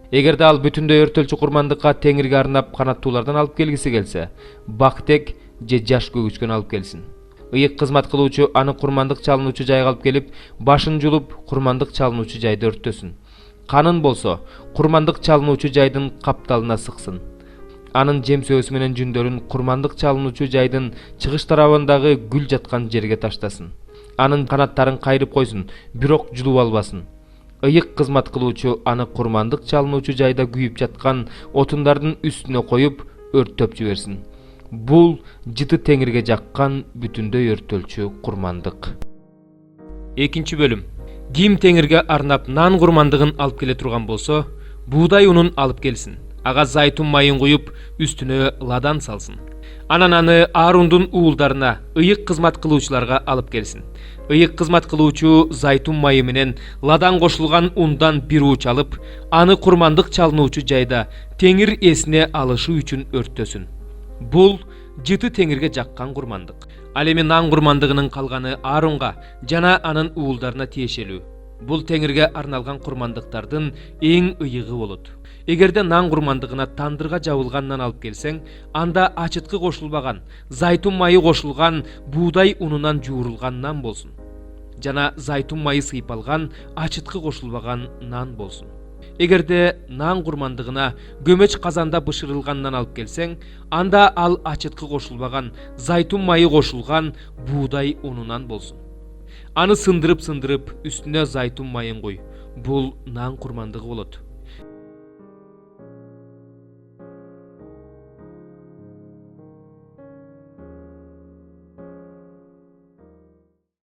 Эгерде ал бүтүндөй өртөлчү курмандыкка теңирге арнап канаттуулардан алып келгиси келсе, бактек же жаш көгүчкөн алып келсин. Ыйык кызмат кылуучу аны курмандык чалынуучу жайга алып келип, башын жулуп, курмандык чалынуучу жайды өрттөсүн. Канын болсо, курмандык чалынуучу жайдын капталына сыксын. Анын жемсөөсү менен жүндөрүн курмандык чалынуучу жайдын чыгыш тарабындагы гүл жаткан жерге таштасын. Анын канаттарын кайрып койсун, бирок жулуп албасын. Ыйык кызмат кылуучу аны курмандык чалынуучу жайда күйүп жаткан отундардын үстүнө коюп, өрттөп жиберсин. Бул жыты теңирге жаккан бүтүндөй өртөлчү курмандык. Экинчи бөлүм. Ким теңирге арнап нан курмандыгын алып келе турган болсо, буудай унун алып келсин. Ага зайтун майын куюп, үстүнө ладан салсын. Анан аны Аарундун уулдарына, ыйык кызмат кылуучуларга алып келсин. Ыйык кызмат кылуучу зайтун майы менен ладан кошулган ундан бир ууч алып, аны курмандык чалынуучу жайда теңир эсине алышы үчүн өрттөсүн. Бул жыты теңирге жаккан курмандык. Ал эми нан курмандыгынын калганы Аарунга жана анын уулдарына тиешелүү. Бул теңирге арналган курмандыктардын эң ыйыгы болот. Эгерде нан курмандыгына тандырга жабылган нан алып келсең, анда ачыткы кошулбаган, зайтун майы кошулган, буудай унунан жуурулган нан болсун. Жана зайтун майы сыйпалган, ачыткы кошулбаган нан болсун. Эгерде нан курмандыгына көмөч казанда бышырылган нан алып келсең, анда ал ачыткы кошулбаган, зайтун майы кошулган, буудай унунан болсун. Аны сындырып, үстүнө зайтун майын куй. Бул нан курмандыгы болот.